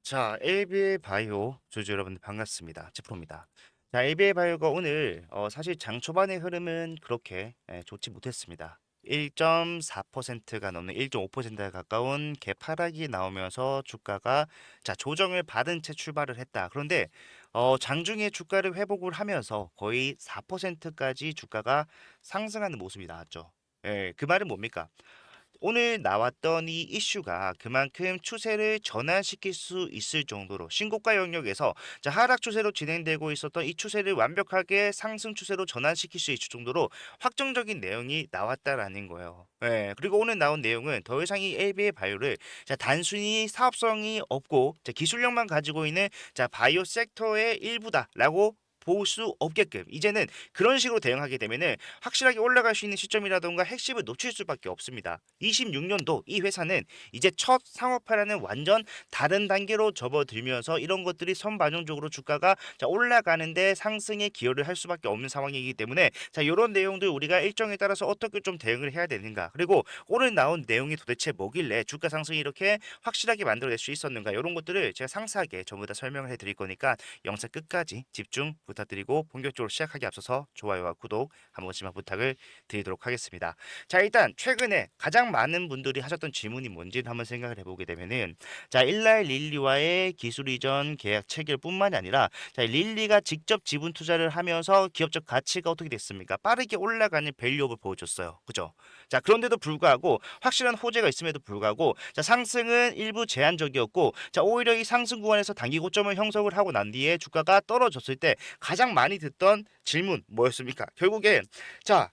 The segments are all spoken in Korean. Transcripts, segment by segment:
자, LBA 바이오 주주 여러분들 반갑습니다. 지프로입니다. 자, LBA 바이오가 오늘 사실 장 초반의 흐름은 그렇게 좋지 못했습니다. 1.4%가 넘는 1.5%에 가까운 개파락이 나오면서 주가가 자, 조정을 받은 채 출발을 했다. 그런데 장중에 주가를 회복을 하면서 거의 4%까지 주가가 상승하는 모습이 나왔죠. 예, 그 말은 뭡니까? 오늘 나왔던 이 이슈가 그만큼 추세를 전환시킬 수 있을 정도로 신고가 영역에서 자, 하락 추세로 진행되고 있었던 이 추세를 완벽하게 상승 추세로 전환시킬 수 있을 정도로 확정적인 내용이 나왔다라는 거예요. 예, 그리고 오늘 나온 내용은 더 이상 이 LB의 바이오를 자, 단순히 사업성이 없고 자, 기술력만 가지고 있는 자, 바이오 섹터의 일부다라고 볼 수 없게끔 이제는 그런 식으로 대응하게 되면은 확실하게 올라갈 수 있는 시점이라던가 핵심을 놓칠 수밖에 없습니다. 26년도 이 회사는 이제 첫 상업화라는 완전 다른 단계로 접어들면서 이런 것들이 선반영적으로 주가가 자, 올라가는데 상승에 기여를 할 수밖에 없는 상황이기 때문에 자, 이런 내용들 우리가 일정에 따라서 어떻게 좀 대응을 해야 되는가, 그리고 오늘 나온 내용이 도대체 뭐길래 주가 상승이 이렇게 확실하게 만들어낼 수 있었는가, 이런 것들을 제가 상세하게 전부 다 설명을 해드릴 거니까 영상 끝까지 집중 부탁드리고 본격적으로 시작하기 앞서서 좋아요와 구독 한 번씩만 부탁을 드리도록 하겠습니다. 자, 일단 최근에 가장 많은 분들이 하셨던 질문이 뭔지를 한번 생각을 해보게 되면은 자, 일라이 릴리와의 기술 이전 계약 체결뿐만이 아니라 자, 릴리가 직접 지분 투자를 하면서 기업적 가치가 어떻게 됐습니까? 빠르게 올라가는 밸류업을 보여줬어요. 그죠? 자, 그런데도 불구하고 확실한 호재가 있음에도 불구하고 자, 상승은 일부 제한적이었고 자, 오히려 이 상승 구간에서 단기 고점을 형성을 하고 난 뒤에 주가가 떨어졌을 때 가장 많이 듣던 질문 뭐였습니까? 결국에 자,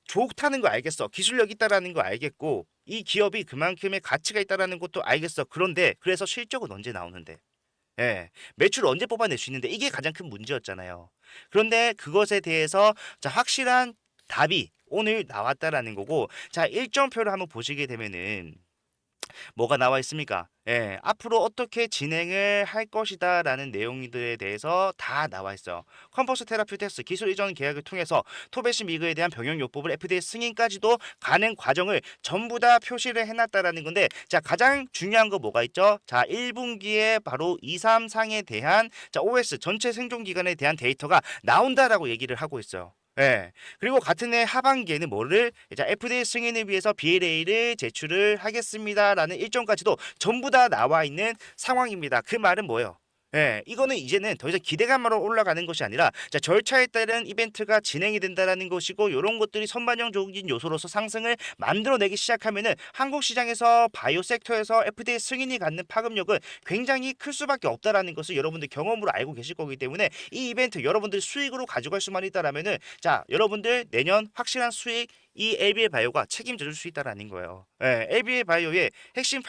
좋다는 거 알겠어. 기술력 있다라는 거 알겠고 이 기업이 그만큼의 가치가 있다라는 것도 알겠어. 그런데 그래서 실적은 언제 나오는데? 예. 매출 언제 뽑아낼 수 있는데 이게 가장 큰 문제였잖아요. 그런데 그것에 대해서 자, 확실한 답이 오늘 나왔다라는 거고 자, 일정표를 한번 보시게 되면은 뭐가 나와 있습니까? 예, 앞으로 어떻게 진행을 할 것이다라는 내용들에 대해서 다 나와 있어요. 컴포스 테라퓨텍스 기술 이전 계약을 통해서 토베시 미그에 대한 병용 요법을 FDA 승인까지도 가는 과정을 전부 다 표시를 해놨다라는 건데, 자, 가장 중요한 거 뭐가 있죠? 자, 1분기에 바로 2, 3 상에 대한 자, OS 전체 생존 기간에 대한 데이터가 나온다라고 얘기를 하고 있어요. 예. 그리고 같은 해 하반기에는 뭐를 이제 FDA 승인을 위해서 BLA를 제출을 하겠습니다라는 일정까지도 전부 다 나와 있는 상황입니다. 그 말은 뭐예요? 예, 이거는 이제는 더 이상 기대감으로 올라가는 것이 아니라 자, 절차에 따른 이벤트가 진행이 된다라는 것이고 이런 것들이 선반영적인 요소로서 상승을 만들어내기 시작하면은 한국 시장에서 바이오 섹터에서 FDA 승인이 갖는 파급력은 굉장히 클 수밖에 없다라는 것을 여러분들 경험으로 알고 계실 거기 때문에 이 이벤트 여러분들 수익으로 가져갈 수만 있다라면은 자, 여러분들 내년 확실한 수익 이 LBA 바이오가 책임져 줄 수 있다라는 거예요. 예, LBA 바이오의 핵심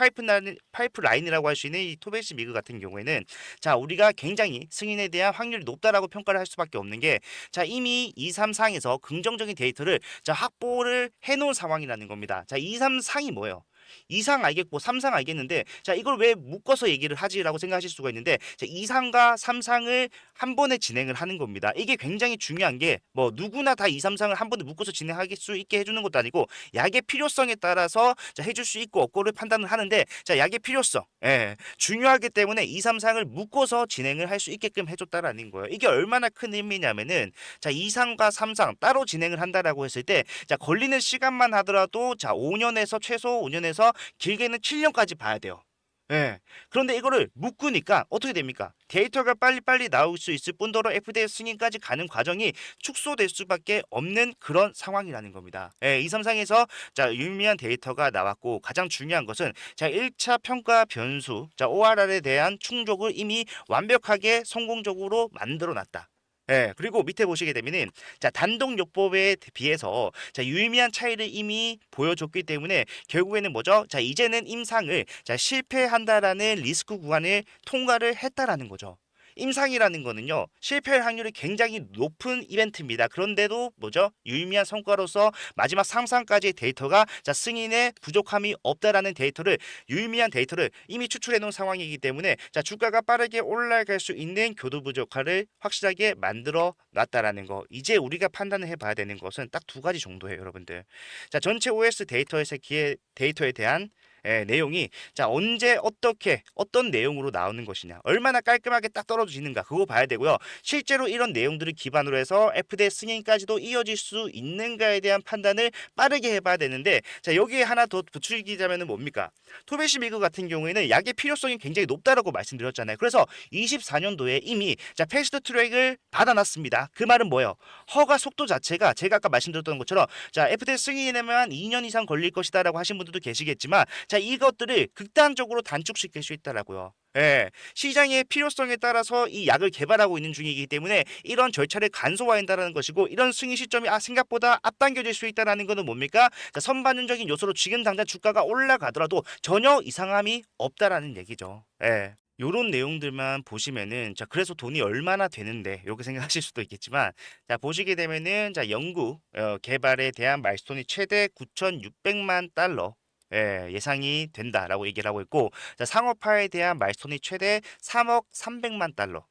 파이프라인이라고 할 수 있는 이 토베시 미그 같은 경우에는 자, 우리가 굉장히 승인에 대한 확률이 높다라고 평가를 할 수밖에 없는 게 자, 이미 2, 3 상에서 긍정적인 데이터를 자, 확보를 해 놓은 상황이라는 겁니다. 자, 2, 3 상이 뭐예요? 2상 알겠고 3상 알겠는데 자, 이걸 왜 묶어서 얘기를 하지라고 생각하실 수가 있는데 자, 2상과 3상을 한 번에 진행을 하는 겁니다. 이게 굉장히 중요한 게 뭐 누구나 다 2, 3상을 한 번에 묶어서 진행할 수 있게 해주는 것도 아니고 약의 필요성에 따라서 자, 해줄 수 있고 없고를 판단을 하는데 자, 약의 필요성 중요하기 때문에 2, 3상을 묶어서 진행을 할 수 있게끔 해줬다라는 거예요. 이게 얼마나 큰 의미냐면은 자, 2상과 3상 따로 진행을 한다라고 했을 때 자, 걸리는 시간만 하더라도 자, 5년에서 최소 5년에서 길게는 7년까지 봐야 돼요. 예. 그런데 이거를 묶으니까 어떻게 됩니까? 데이터가 빨리빨리 나올 수 있을 뿐더러 FDA 승인까지 가는 과정이 축소될 수밖에 없는 그런 상황이라는 겁니다. 예, 이 삼상에서 자, 유의미한 데이터가 나왔고 가장 중요한 것은 자, 1차 평가 변수, 자, ORR에 대한 충족을 이미 완벽하게 성공적으로 만들어 놨다. 예, 그리고 밑에 보시게 되면은 자, 단독요법에 비해서 자, 유의미한 차이를 이미 보여줬기 때문에 결국에는 뭐죠? 자, 이제는 임상을 자, 실패한다라는 리스크 구간을 통과를 했다라는 거죠. 임상이라는 거는요, 실패할 확률이 굉장히 높은 이벤트입니다. 그런데도 뭐죠? 유의미한 성과로서 마지막 3상까지의 데이터가 자, 승인에 부족함이 없다라는 데이터를 유의미한 데이터를 이미 추출해 놓은 상황이기 때문에 자, 주가가 빠르게 올라갈 수 있는 교두부 역할을 확실하게 만들어 놨다라는 거. 이제 우리가 판단을 해봐야 되는 것은 딱 두 가지 정도예요, 여러분들. 자, 전체 OS 데이터에 대한 내용이 자 언제 어떻게 어떤 내용으로 나오는 것이냐 얼마나 깔끔하게 딱 떨어지는가 그거 봐야 되고요. 실제로 이런 내용들을 기반으로 해서 FDA 승인까지도 이어질 수 있는가에 대한 판단을 빠르게 해봐야 되는데 자 여기에 하나 더 부추기자면은 뭡니까? 토베시미그 같은 경우에는 약의 필요성이 굉장히 높다라고 말씀드렸잖아요. 그래서 24년도에 이미 자 패스트 트랙을 받아놨습니다. 그 말은 뭐예요? 허가 속도 자체가 제가 아까 말씀드렸던 것처럼 자 FDA 승인에만 2년 이상 걸릴 것이다라고 하신 분들도 계시겠지만 자 이것들을 극단적으로 단축시킬 수 있다라고요. 예, 시장의 필요성에 따라서 이 약을 개발하고 있는 중이기 때문에 이런 절차를 간소화한다는 것이고 이런 승인 시점이 생각보다 앞당겨질 수 있다는 것은 뭡니까? 자, 선반영적인 요소로 지금 당장 주가가 올라가더라도 전혀 이상함이 없다라는 얘기죠. 예. 요런 내용들만 보시면은 자 그래서 돈이 얼마나 되는데 이렇게 생각하실 수도 있겠지만 자 보시게 되면은 자 연구 개발에 대한 마일스톤이 최대 9,600만 달러 예상이 된다라고 얘기를 하고 있고 자 상업화에 대한 마일스톤이 최대 3억 300만 달러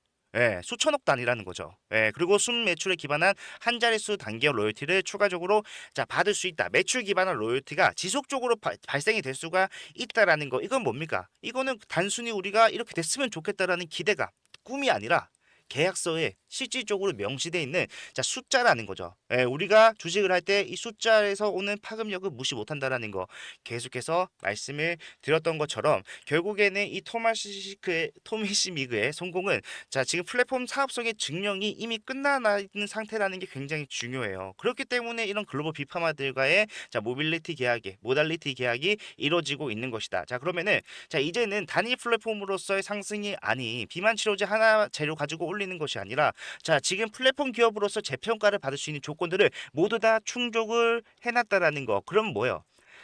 수천억 단위라는 거죠. 그리고 순 매출에 기반한 한 자릿수 단기업 로열티를 추가적으로 자 받을 수 있다. 매출 기반한 로열티가 지속적으로 발생이 될 수가 있다라는 거. 이건 뭡니까? 이거는 단순히 우리가 이렇게 됐으면 좋겠다라는 기대가 꿈이 아니라 계약서에 실질적으로 명시되어 있는 자 숫자라는 거죠. 우리가 주식을 할 때 이 숫자에서 오는 파급력을 무시 못한다라는 거 계속해서 말씀을 드렸던 것처럼 결국에는 이 토미시 미그의 성공은 자 지금 플랫폼 사업성의 증명이 이미 끝나 있는 상태라는 게 굉장히 중요해요. 그렇기 때문에 이런 글로벌 비파마들과의 자 모빌리티 계약이 모달리티 계약이 이루어지고 있는 것이다. 자 그러면은 자 이제는 단일 플랫폼으로서의 상승이 아니 비만 치료제 하나 재료 가지고 올리는 것이 아니라 자 지금 플랫폼 기업으로서 재평가를 받을 수 있는 조건들을 모두 다 충족을 해놨다라는 거. 그럼 뭐예요?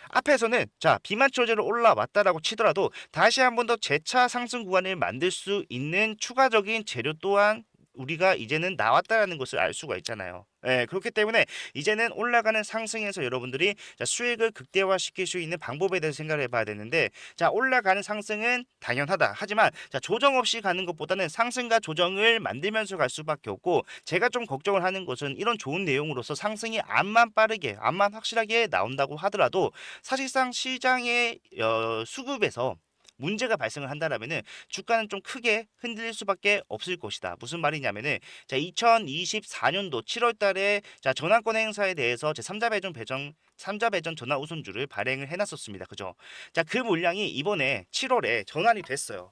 앞에서는 자 비만 치료제로 올라왔다라고 치더라도 다시 한 번 더 재차 상승 구간을 만들 수 있는 추가적인 재료 또한 우리가 이제는 나왔다라는 것을 알 수가 있잖아요. 그렇기 때문에 이제는 올라가는 상승에서 여러분들이 자, 수익을 극대화시킬 수 있는 방법에 대해서 생각을 해봐야 되는데 자 올라가는 상승은 당연하다. 하지만 자 조정 없이 가는 것보다는 상승과 조정을 만들면서 갈 수밖에 없고 제가 좀 걱정을 하는 것은 이런 좋은 내용으로서 상승이 암만 빠르게 암만 확실하게 나온다고 하더라도 사실상 시장의 수급에서 문제가 발생을 한다라면은 주가는 좀 크게 흔들릴 수밖에 없을 것이다. 무슨 말이냐면은 자 2024년도 7월 달에 자 전환권 행사에 대해서 제 3자 배정 배정 3자 배정 전환 우선주를 발행을 해놨었습니다. 그죠? 자 그 물량이 이번에 7월에 전환이 됐어요.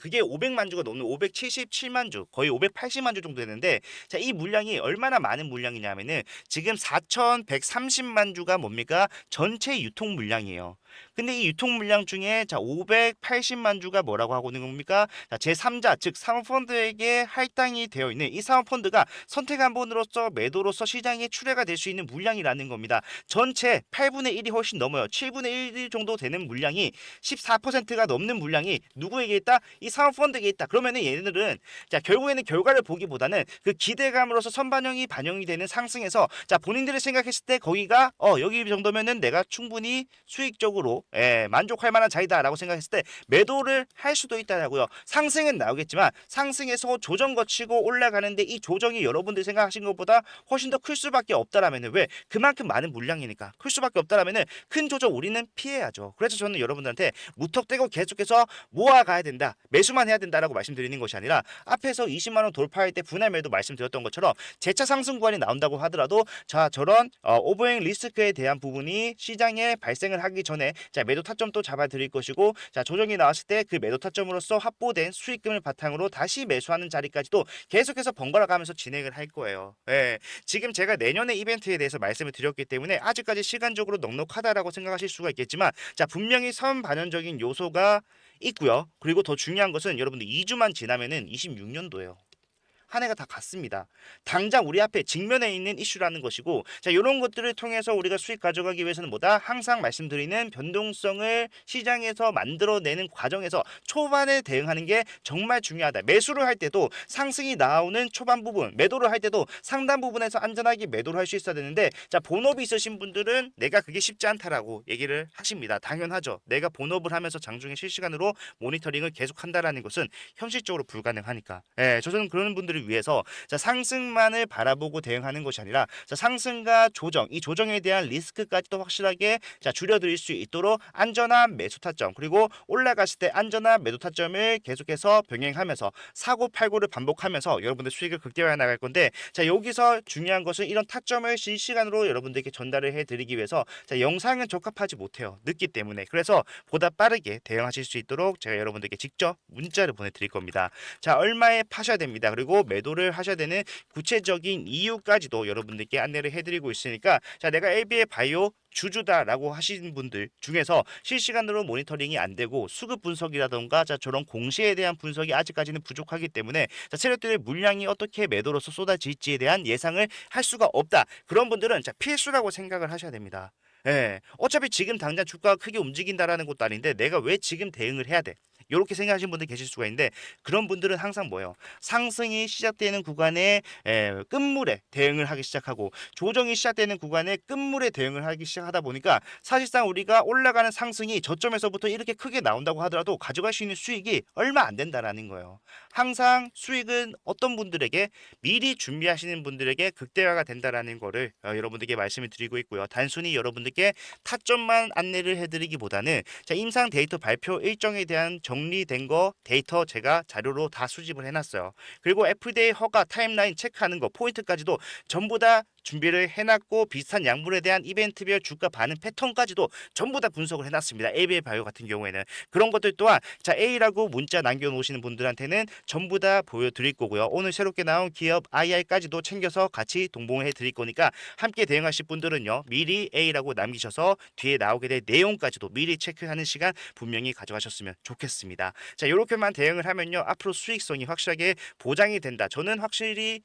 그게 500만 주가 넘는 577만 주, 거의 580만 주 정도 되는데, 자, 이 물량이 얼마나 많은 물량이냐면은 지금 4,130만 주가 뭡니까? 전체 유통 물량이에요. 근데 이 유통 물량 중에 자 580만 주가 뭐라고 하고 있는 겁니까? 자, 제3자 즉 사모펀드에게 할당이 되어 있는 이 사모펀드가 선택 한 번으로서 매도로서 시장에 출회가 될 수 있는 물량이라는 겁니다. 전체 8분의 1이 훨씬 넘어요. 7분의 1 정도 되는 물량이 14%가 넘는 물량이 누구에게 있다? 이 사모펀드에게 있다. 그러면은 얘네들은 자 결국에는 결과를 보기보다는 그 기대감으로서 선반영이 반영이 되는 상승에서 자 본인들이 생각했을 때 거기가 여기 정도면은 내가 충분히 수익적으로 만족할 만한 자리다라고 생각했을 때 매도를 할 수도 있다라고요. 상승은 나오겠지만 상승에서 조정 거치고 올라가는데 이 조정이 여러분들이 생각하신 것보다 훨씬 더 클 수밖에 없다라면은 왜 그만큼 많은 물량이니까 클 수밖에 없다라면은 큰 조정 우리는 피해야죠. 그래서 저는 여러분들한테 무턱대고 계속해서 모아가야 된다. 매수만 해야 된다라고 말씀드리는 것이 아니라 앞에서 20만 원 돌파할 때 분할 매도 말씀드렸던 것처럼 재차 상승 구간이 나온다고 하더라도 자 저런 오버행 리스크에 대한 부분이 시장에 발생을 하기 전에 자 매도 타점도 잡아 드릴 것이고 자 조정이 나왔을 때 그 매도 타점으로서 확보된 수익금을 바탕으로 다시 매수하는 자리까지도 계속해서 번갈아 가면서 진행을 할 거예요. 지금 제가 내년의 이벤트에 대해서 말씀을 드렸기 때문에 아직까지 시간적으로 넉넉하다라고 생각하실 수가 있겠지만 자 분명히 선반영적인 요소가 있고요. 그리고 더 중요한 것은 여러분들 2주만 지나면은 26년도예요. 한 해가 다 갔습니다. 당장 우리 앞에 직면해 있는 이슈라는 것이고 자 이런 것들을 통해서 우리가 수익 가져가기 위해서는 뭐다? 항상 말씀드리는 변동성을 시장에서 만들어내는 과정에서 초반에 대응하는 게 정말 중요하다. 매수를 할 때도 상승이 나오는 초반 부분, 매도를 할 때도 상단 부분에서 안전하게 매도를 할 수 있어야 되는데 자 본업이 있으신 분들은 내가 그게 쉽지 않다라고 얘기를 하십니다. 당연하죠. 내가 본업을 하면서 장중에 실시간으로 모니터링을 계속한다라는 것은 현실적으로 불가능하니까. 저는 그런 분들을 하기 위해서 자, 상승만을 바라보고 대응하는 것이 아니라 자, 상승과 조정, 이 조정에 대한 리스크까지도 확실하게 자, 줄여드릴 수 있도록 안전한 매수 타점 그리고 올라갔을 때 안전한 매도 타점을 계속해서 병행하면서 사고 팔고를 반복하면서 여러분들 수익을 극대화해 나갈 건데 자, 여기서 중요한 것은 이런 타점을 실시간으로 여러분들께 전달을 해드리기 위해서 자, 영상은 적합하지 못해요. 늦기 때문에. 그래서 보다 빠르게 대응하실 수 있도록 제가 여러분들께 직접 문자를 보내드릴 겁니다. 자, 얼마에 파셔야 됩니다. 그리고 매도를 하셔야 되는 구체적인 이유까지도 여러분들께 안내를 해드리고 있으니까 자, 내가 LB의 바이오 주주다라고 하시는 분들 중에서 실시간으로 모니터링이 안 되고 수급 분석이라던가 자, 저런 공시에 대한 분석이 아직까지는 부족하기 때문에 자, 세력들의 물량이 어떻게 매도로서 쏟아질지에 대한 예상을 할 수가 없다. 그런 분들은 자, 필수라고 생각을 하셔야 됩니다. 예, 어차피 지금 당장 주가가 크게 움직인다라는 것도 아닌데 내가 왜 지금 대응을 해야 돼? 이렇게 생각하시는 분들 계실 수가 있는데 그런 분들은 항상 뭐예요? 상승이 시작되는 구간에 끝물에 대응을 하기 시작하고 조정이 시작되는 구간에 끝물에 대응을 하기 시작하다 보니까 사실상 우리가 올라가는 상승이 저점에서부터 이렇게 크게 나온다고 하더라도 가져갈 수 있는 수익이 얼마 안 된다라는 거예요. 항상 수익은 어떤 분들에게 미리 준비하시는 분들에게 극대화가 된다라는 거를 여러분들께 말씀을 드리고 있고요. 단순히 여러분들께 타점만 안내를 해드리기보다는 자, 임상 데이터 발표 일정에 대한 정리된 거 데이터 제가 자료로 다 수집을 해놨어요. 그리고 FDA 허가 타임라인 체크하는 거 포인트까지도 전부 다 준비를 해놨고 비슷한 약물에 대한 이벤트별 주가 반응 패턴까지도 전부 다 분석을 해놨습니다. ABL 바이오 같은 경우에는 그런 것들 또한 자, A라고 문자 남겨놓으시는 분들한테는 전부 다 보여드릴 거고요. 오늘 새롭게 나온 기업 IR까지도 챙겨서 같이 동봉해 드릴 거니까 함께 대응하실 분들은요 미리 A라고 남기셔서 뒤에 나오게 될 내용까지도 미리 체크하는 시간 분명히 가져가셨으면 좋겠습니다. 자, 이렇게만 대응을 하면요 앞으로 수익성이 확실하게 보장이 된다. 저는 확실히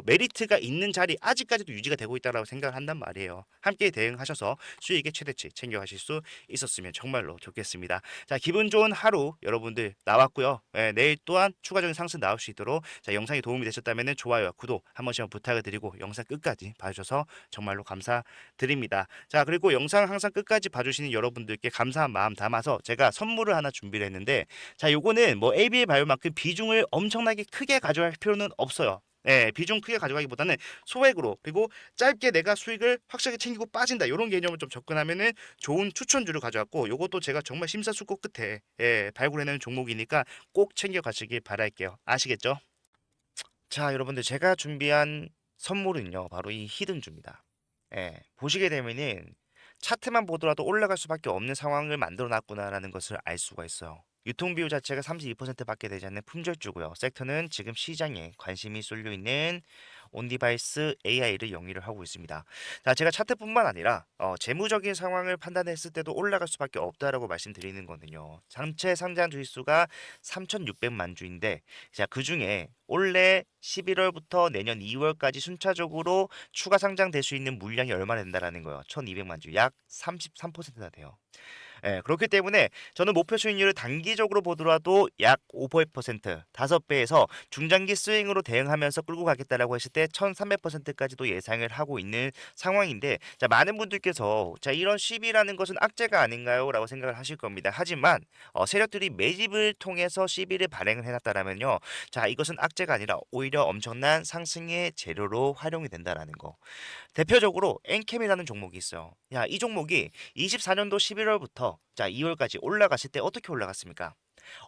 메리트가 있는 자리 아직까지도 유지가 되고 있다고 생각을 한단 말이에요. 함께 대응하셔서 수익의 최대치 챙겨가실 수 있었으면 정말로 좋겠습니다. 자, 기분 좋은 하루 여러분들 나왔고요. 내일 또한 추가적인 상승 나올 수 있도록 자, 영상이 도움이 되셨다면 좋아요와 구독 한 번씩 부탁을 드리고 영상 끝까지 봐주셔서 정말로 감사드립니다. 자, 그리고 영상 항상 끝까지 봐주시는 여러분들께 감사한 마음 담아서 제가 선물을 하나 준비를 했는데 자, 요거는 뭐 ABA 바이오만큼 비중을 엄청나게 크게 가져갈 필요는 없어요. 비중 크게 가져가기보다는 소액으로 그리고 짧게 내가 수익을 확실하게 챙기고 빠진다 이런 개념을 좀 접근하면은 좋은 추천주를 가져왔고 이것도 제가 정말 심사숙고 끝에 발굴해내는 종목이니까 꼭 챙겨가시길 바랄게요. 아시겠죠? 자, 여러분들 제가 준비한 선물은요 바로 이 히든주입니다. 보시게 되면은 차트만 보더라도 올라갈 수밖에 없는 상황을 만들어 놨구나라는 것을 알 수가 있어요. 유통 비율 자체가 32%밖에 되지 않는 품절주고요. 섹터는 지금 시장에 관심이 쏠려 있는 온디바이스 AI를 영위를 하고 있습니다. 자, 제가 차트뿐만 아니라 재무적인 상황을 판단했을 때도 올라갈 수밖에 없다라고 말씀드리는 거는요. 전체 상장 주식수가 3,600만 주인데 자, 그중에 올해 11월부터 내년 2월까지 순차적으로 추가 상장될 수 있는 물량이 얼마나 된다라는 거예요. 1,200만 주, 약 33%나 돼요. 그렇기 때문에 저는 목표 수익률을 단기적으로 보더라도 약 5%, 5배에서 중장기 스윙으로 대응하면서 끌고 가겠다라고 했을 때 1300%까지도 예상을 하고 있는 상황인데 자, 많은 분들께서 자, 이런 시비라는 것은 악재가 아닌가요? 라고 생각을 하실 겁니다. 하지만 세력들이 매집을 통해서 시비를 발행을 해놨다라면요. 자, 이것은 악재가 아니라 오히려 엄청난 상승의 재료로 활용이 된다라는 거. 대표적으로 엔캠이라는 종목이 있어요. 야, 이 종목이 24년도 11월부터 자, 2월까지 올라갔을 때 어떻게 올라갔습니까?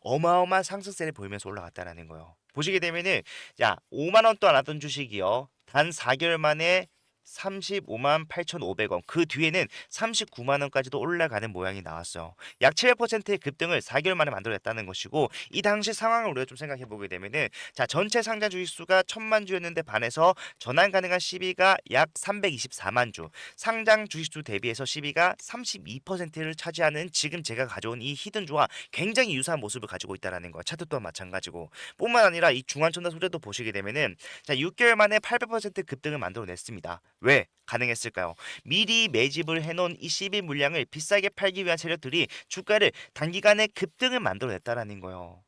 어마어마한 상승세를 보이면서 올라갔다라는 거예요. 보시게 되면은 야, 5만 원도 안 하던 주식이요. 단 4개월 만에 35만 8,500원. 그 뒤에는 39만 원까지도 올라가는 모양이 나왔어요. 약 700%의 급등을 4개월 만에 만들어냈다는 것이고 이 당시 상황을 우리가 좀 생각해 보게 되면은 자, 전체 상장 주식수가 1,000만 주였는데 반해서 전환 가능한 시비가 약 324만 주. 상장 주식수 대비해서 시비가 32%를 차지하는 지금 제가 가져온 이 히든주와 굉장히 유사한 모습을 가지고 있다라는 거. 차트 또한 마찬가지고. 뿐만 아니라 이 중환천사 소재도 보시게 되면은 자, 6개월 만에 800% 급등을 만들어냈습니다. 왜 가능했을까요? 미리 매집을 해놓은 이 CB 물량을 비싸게 팔기 위한 세력들이 주가를 단기간에 급등을 만들어냈다라는 거예요.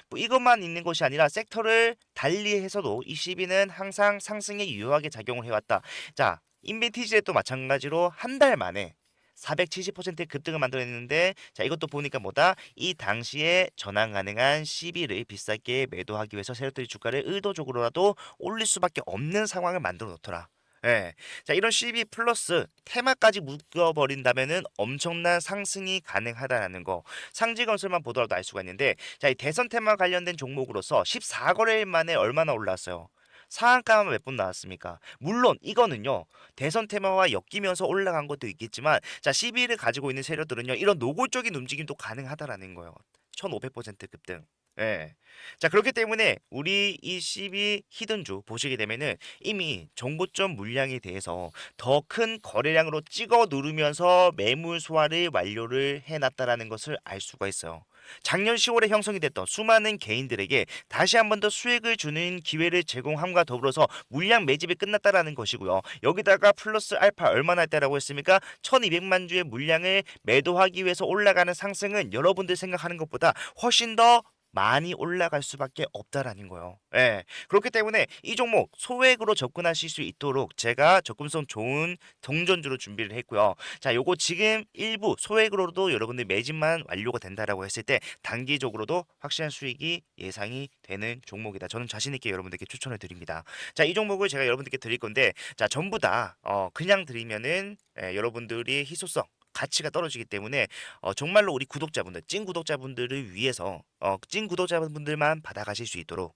뭐 이것만 있는 것이 아니라 섹터를 달리해서도 이 CB는 항상 상승에 유효하게 작용을 해왔다. 자, 인벤티지에 또 마찬가지로 한 달 만에 470%의 급등을 만들어냈는데 자 이것도 보니까 뭐다? 이 당시에 전환 가능한 시비를 비싸게 매도하기 위해서 세력들이 주가를 의도적으로라도 올릴 수밖에 없는 상황을 만들어 놓더라. 예. 자, 이런 CB 플러스 테마까지 묶어버린다면은 엄청난 상승이 가능하다라는 거. 상지건설만 보더라도 알 수가 있는데, 자, 이 대선 테마 관련된 종목으로서 14거래일 만에 얼마나 올랐어요? 상한가만 몇 번 나왔습니까? 물론 이거는요 대선 테마와 엮이면서 올라간 것도 있겠지만 자 CB를 가지고 있는 세력들은요 이런 노골적인 움직임도 가능하다라는 거예요. 1500% 급등. 예. 자 그렇기 때문에 우리 이 CB 히든주 보시게 되면은 이미 정고점 물량에 대해서 더 큰 거래량으로 찍어 누르면서 매물 소화를 완료를 해놨다라는 것을 알 수가 있어요. 작년 10월에 형성이 됐던 수많은 개인들에게 다시 한 번 더 수익을 주는 기회를 제공함과 더불어서 물량 매집이 끝났다라는 것이고요. 여기다가 플러스 알파 얼마나 했다라고 했습니까? 1200만 주의 물량을 매도하기 위해서 올라가는 상승은 여러분들 생각하는 것보다 훨씬 더 많이 올라갈 수밖에 없다라는 거예요. 예. 그렇기 때문에 이 종목 소액으로 접근하실 수 있도록 제가 접근성 좋은 동전주로 준비를 했고요. 자, 요거 지금 일부 소액으로도 여러분들 매집만 완료가 된다라고 했을 때 단기적으로도 확실한 수익이 예상이 되는 종목이다. 저는 자신 있게 여러분들께 추천을 드립니다. 자, 이 종목을 제가 여러분들께 드릴 건데 자, 전부 다 그냥 드리면은 여러분들이 희소성 가치가 떨어지기 때문에 정말로 우리 구독자분들, 찐 구독자분들을 위해서 찐 구독자분들만 받아가실 수 있도록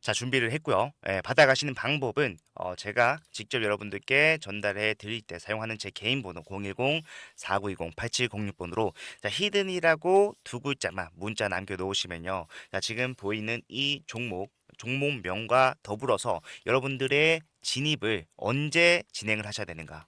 자 준비를 했고요. 예, 받아가시는 방법은 제가 직접 여러분들께 전달해 드릴 때 사용하는 제 개인 번호 010-4920-8706번으로 자 히든이라고 두 글자만 문자 남겨 놓으시면요. 자 지금 보이는 이 종목명과 더불어서 여러분들의 진입을 언제 진행을 하셔야 되는가?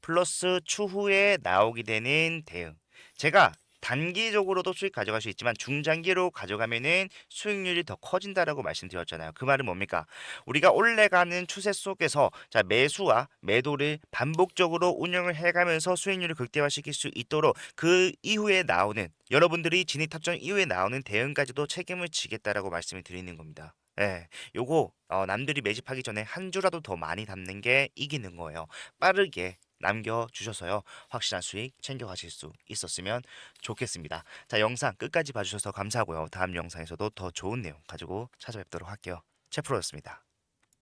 플러스 추후에 나오게 되는 대응. 제가 단기적으로도 수익 가져갈 수 있지만 중장기로 가져가면은 수익률이 더 커진다라고 말씀드렸잖아요. 그 말은 뭡니까? 우리가 올라가는 추세 속에서 자 매수와 매도를 반복적으로 운영을 해가면서 수익률을 극대화시킬 수 있도록 그 이후에 나오는 여러분들이 진입 탑정 이후에 나오는 대응까지도 책임을 지겠다라고 말씀을 드리는 겁니다. 예, 요거 남들이 매집하기 전에 한 주라도 더 많이 담는 게 이기는 거예요. 빠르게 남겨주셔서요. 확실한 수익 챙겨가실 수 있었으면 좋겠습니다. 자, 영상 끝까지 봐주셔서 감사하고요. 다음 영상에서도 더 좋은 내용 가지고 찾아뵙도록 할게요. 채프로였습니다.